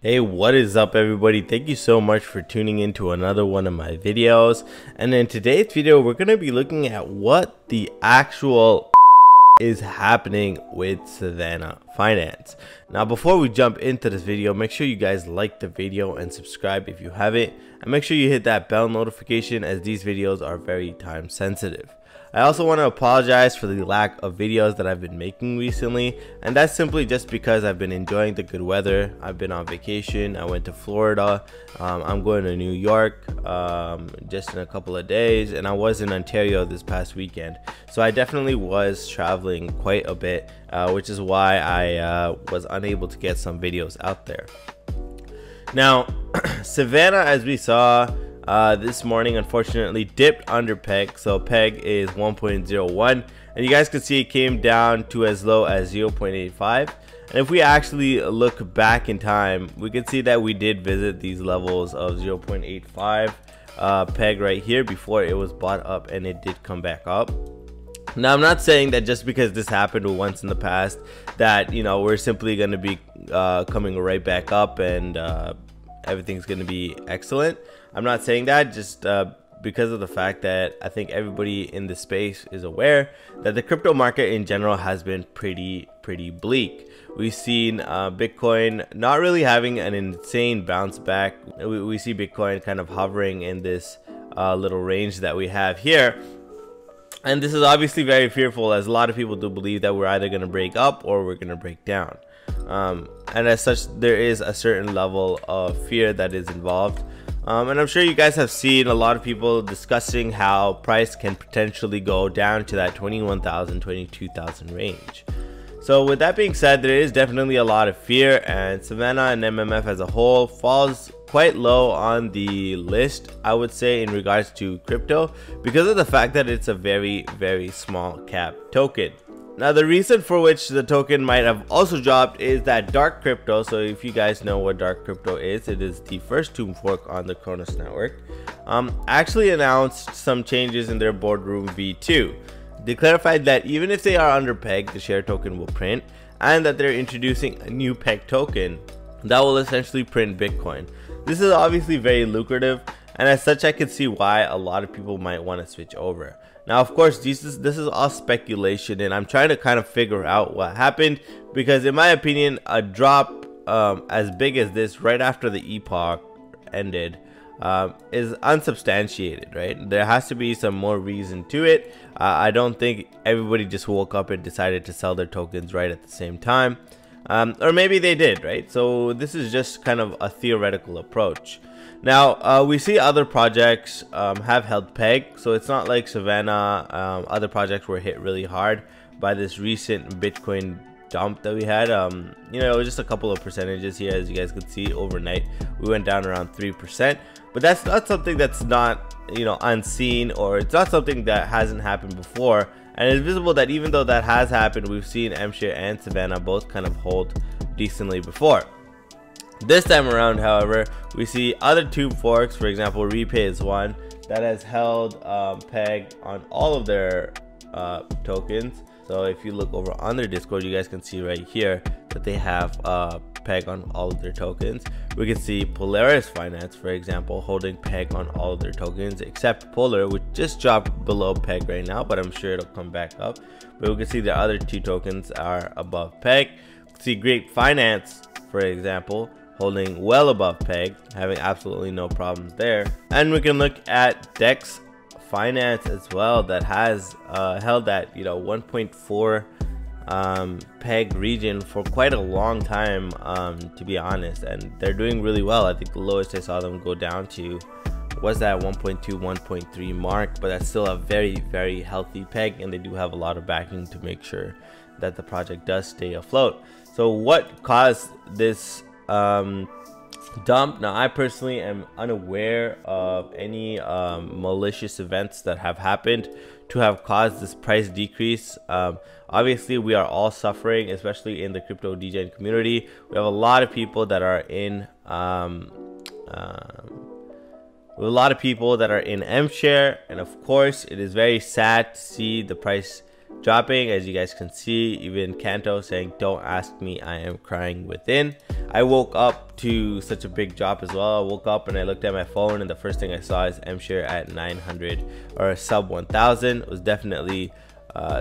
Hey, what is up everybody? Thank you so much for tuning into another one of my videos. And in today's video, we're going to be looking at what the actual is happening with Savannah Finance. Now, before we jump into this video, make sure you guys like the video and subscribe if you haven't. And make sure you hit that bell notification as these videos are very time sensitive. I also want to apologize for the lack of videos that I've been making recently, and that's simply just because I've been enjoying the good weather. I've been on vacation. I went to Florida. I'm going to New York just in a couple of days, and I was in Ontario this past weekend. So I definitely was traveling quite a bit, which is why I was unable to get some videos out there. Now, Savannah, as we saw, this morning unfortunately dipped under peg, so peg is 1.01, and you guys can see it came down to as low as 0.85. and if we actually look back in time, we can see that we did visit these levels of 0.85 peg right here before it was bought up, and it did come back up. Now, I'm not saying that just because this happened once in the past that, you know, we're simply going to be coming right back up and everything's going to be excellent. I'm not saying that, just because of the fact that I think everybody in the space is aware that the crypto market in general has been pretty bleak. We've seen Bitcoin not really having an insane bounce back. We see Bitcoin kind of hovering in this little range that we have here. And this is obviously very fearful, as a lot of people do believe that we're either going to break up or we're going to break down. And as such, there is a certain level of fear that is involved. And I'm sure you guys have seen a lot of people discussing how price can potentially go down to that 21,000, 22,000 range. So with that being said, there is definitely a lot of fear, and Savannah and MMF as a whole falls quite low on the list, I would say, in regards to crypto, because of the fact that it's a very small cap token. Now, the reason for which the token might have also dropped is that dark crypto. So if you guys know what dark crypto is, it is the first tomb fork on the Kronos network, actually announced some changes in their boardroom V2. They clarified that even if they are under peg, the share token will print, and that they're introducing a new peg token that will essentially print Bitcoin. This is obviously very lucrative, and as such, I can see why a lot of people might want to switch over. Now, of course, this is all speculation, and I'm trying to kind of figure out what happened, because in my opinion, a drop as big as this right after the epoch ended is unsubstantiated, right? There has to be some more reason to it. I don't think everybody just woke up and decided to sell their tokens right at the same time, or maybe they did, right? So this is just kind of a theoretical approach. Now, we see other projects have held peg, so it's not like Savannah. Other projects were hit really hard by this recent Bitcoin dump that we had. You know, it was just a couple of percentages here, as you guys could see. Overnight, we went down around 3%, but that's not something that's not, you know, unseen, or it's not something that hasn't happened before. And it's visible that even though that has happened, we've seen mShare and Savannah both kind of hold decently before. This time around, however, we see other tomb forks. For example, Repay is one that has held peg on all of their tokens. So if you look over on their Discord, you guys can see right here that they have peg on all of their tokens. We can see Polaris Finance, for example, holding peg on all of their tokens, except Polar, which just dropped below peg right now, but I'm sure it'll come back up. But we can see the other two tokens are above peg. We can see Great Finance, for example, holding well above peg, having absolutely no problems there. And we can look at Dex Finance as well, that has held that, you know, 1.4 peg region for quite a long time, to be honest, and they're doing really well. I think the lowest I saw them go down to was that 1.2 1.3 mark, but that's still a very healthy peg, and they do have a lot of backing to make sure that the project does stay afloat. So what caused this dump? Now, I personally am unaware of any malicious events that have happened to have caused this price decrease. Obviously, we are all suffering, especially in the crypto Degen community. We have a lot of people that are in mShare, and of course, it is very sad to see the price dropping. As you guys can see, even Kanto saying, "Don't ask me, I am crying within." I woke up to such a big drop as well. I woke up and I looked at my phone, and the first thing I saw is M-share at 900 or sub 1000. It was definitely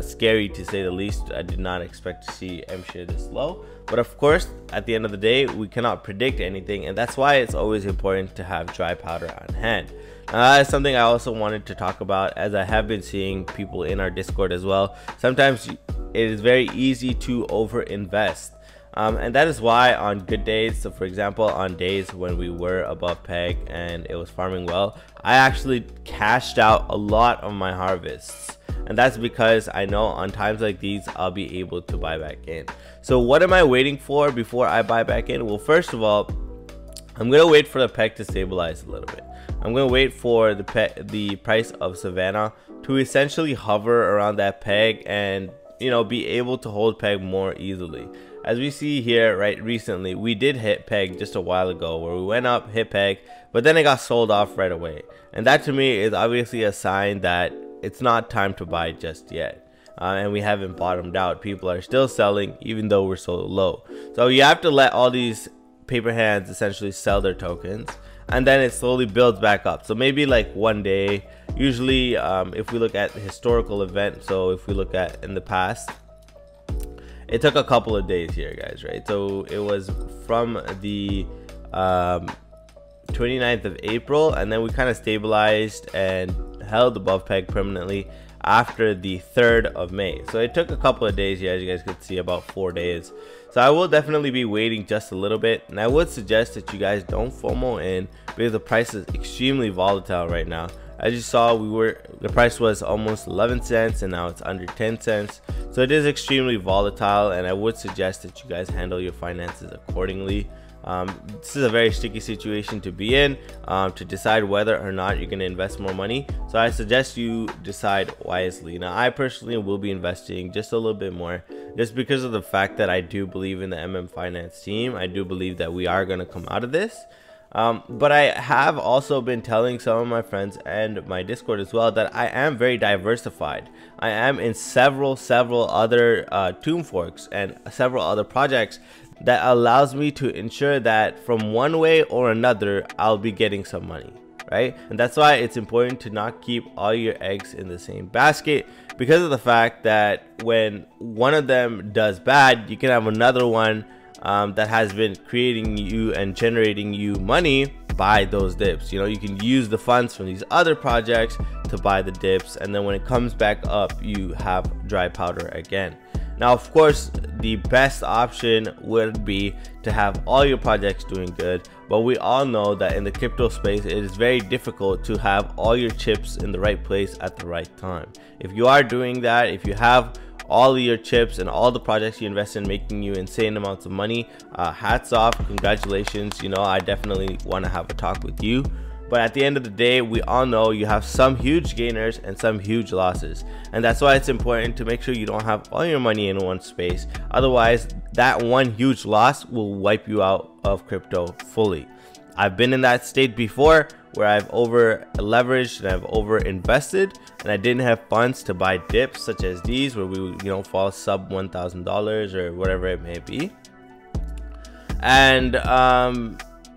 scary to say the least. I did not expect to see M-share this low, but of course at the end of the day we cannot predict anything, and that's why it's always important to have dry powder on hand. That's something I also wanted to talk about, as I have been seeing people in our Discord as well. Sometimes it is very easy to over invest, and that is why on good days, so for example on days when we were above peg and it was farming well, I actually cashed out a lot of my harvests. And that's because I know on times like these I'll be able to buy back in. So what am I waiting for before I buy back in? Well, first of all, I'm gonna wait for the peg to stabilize a little bit. I'm gonna wait for the price of Savannah to essentially hover around that peg and, you know, be able to hold peg more easily. As we see here, right, recently we did hit peg just a while ago, where we went up, hit peg, but then it got sold off right away. And that to me is obviously a sign that it's not time to buy just yet, and we haven't bottomed out. People are still selling even though we're so low. So you have to let all these paper hands essentially sell their tokens, and then it slowly builds back up. So maybe like one day, usually if we look at the historical event, so if we look at in the past, it took a couple of days here, guys, right? So it was from the 29th of April, and then we kind of stabilized and held above peg permanently after the 3rd of May. So it took a couple of days here, as you guys could see, about 4 days. So I will definitely be waiting just a little bit, and I would suggest that you guys don't FOMO in, because the price is extremely volatile right now. As you saw, the price was almost 11 cents and now it's under 10 cents. So it is extremely volatile, and I would suggest that you guys handle your finances accordingly. This is a very sticky situation to be in, to decide whether or not you're going to invest more money. So I suggest you decide wisely. Now, I personally will be investing just a little bit more, just because of the fact that I do believe in the MM Finance team. I do believe that we are going to come out of this. But I have also been telling some of my friends and my Discord as well that I am very diversified. I am in several other tomb forks and several other projects that allows me to ensure that from one way or another I'll be getting some money, right? And that's why it's important to not keep all your eggs in the same basket, because of the fact that when one of them does bad, you can have another one that has been creating you and generating you money by those dips. You know, you can use the funds from these other projects to buy the dips, and then when it comes back up, you have dry powder again. Now, of course, the best option would be to have all your projects doing good, but we all know that in the crypto space, it is very difficult to have all your chips in the right place at the right time. If you are doing that, if you have all of your chips and all the projects you invest in making you insane amounts of money, hats off, congratulations. You know, I definitely want to have a talk with you. But at the end of the day, we all know you have some huge gainers and some huge losses, and that's why it's important to make sure you don't have all your money in one space. Otherwise, that one huge loss will wipe you out of crypto fully. I've been in that state before, where I've over leveraged and I've over invested, and I didn't have funds to buy dips such as these, where we, you know, fall sub $1,000 or whatever it may be. And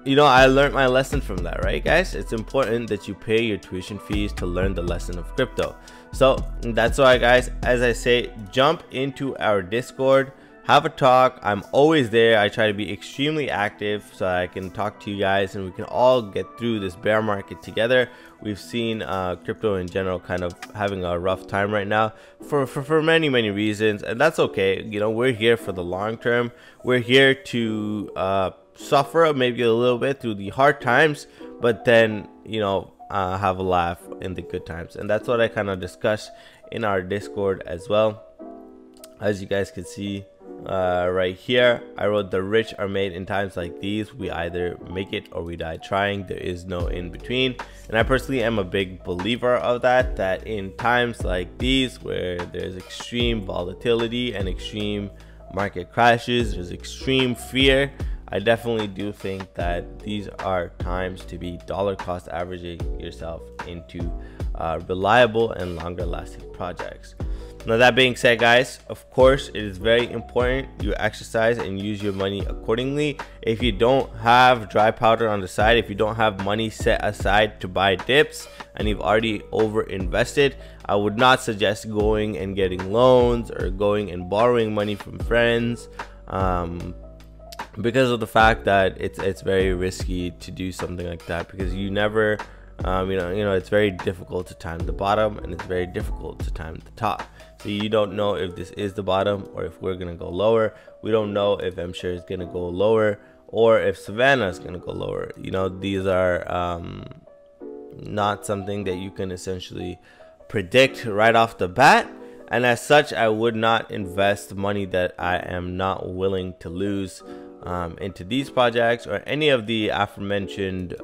you know, I learned my lesson from that, right, guys? It's important that you pay your tuition fees to learn the lesson of crypto. So that's why, guys, as I say, jump into our Discord, have a talk. I'm always there. I try to be extremely active so I can talk to you guys and we can all get through this bear market together. We've seen crypto in general kind of having a rough time right now for many reasons, and that's okay. You know, we're here for the long term. We're here to suffer maybe a little bit through the hard times, but then, you know, have a laugh in the good times. And that's what I kind of discuss in our Discord as well. As you guys can see right here, I wrote, the rich are made in times like these. We either make it or we die trying. There is no in between. And I personally am a big believer of that in times like these, where there's extreme volatility and extreme market crashes, there's extreme fear, I definitely do think that these are times to be dollar cost averaging yourself into reliable and longer lasting projects. Now that being said, guys, of course it is very important you exercise and use your money accordingly. If you don't have dry powder on the side, if you don't have money set aside to buy dips and you've already over invested, I would not suggest going and getting loans or going and borrowing money from friends, because of the fact that it's very risky to do something like that, because you never it's very difficult to time the bottom and it's very difficult to time the top. So you don't know if this is the bottom or if we're gonna go lower. We don't know if M-share is gonna go lower or if Savannah is gonna go lower. These are not something that you can essentially predict right off the bat, and as such I would not invest money that I am not willing to lose into these projects or any of the aforementioned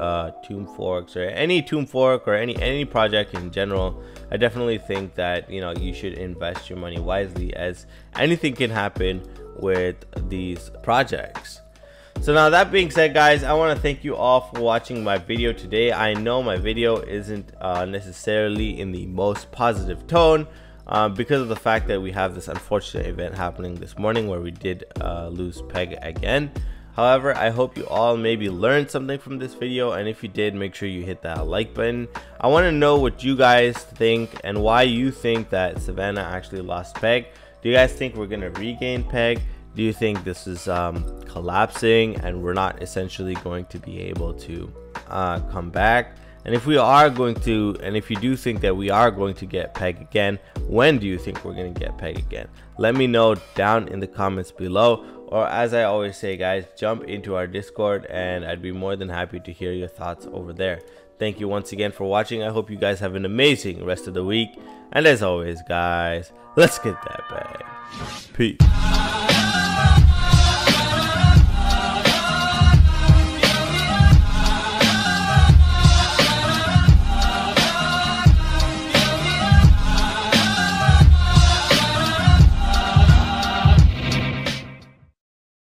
tomb forks or any tomb fork or any project in general. I definitely think that you should invest your money wisely, as anything can happen with these projects. So now that being said, guys, I want to thank you all for watching my video today. I know my video isn't necessarily in the most positive tone, because of the fact that we have this unfortunate event happening this morning where we did lose peg again. However, I hope you all maybe learned something from this video, and if you did, make sure you hit that like button. I want to know what you guys think and why you think that Savannah actually lost peg. Do you guys think we're gonna regain peg? Do you think this is collapsing and we're not essentially going to be able to come back? And if we are going to, and if you do think that we are going to get peg again, when do you think we're going to get peg again? Let me know down in the comments below, or as I always say, guys, jump into our Discord and I'd be more than happy to hear your thoughts over there. Thank you once again for watching. I hope you guys have an amazing rest of the week, and as always, guys, let's get that peg. Peace.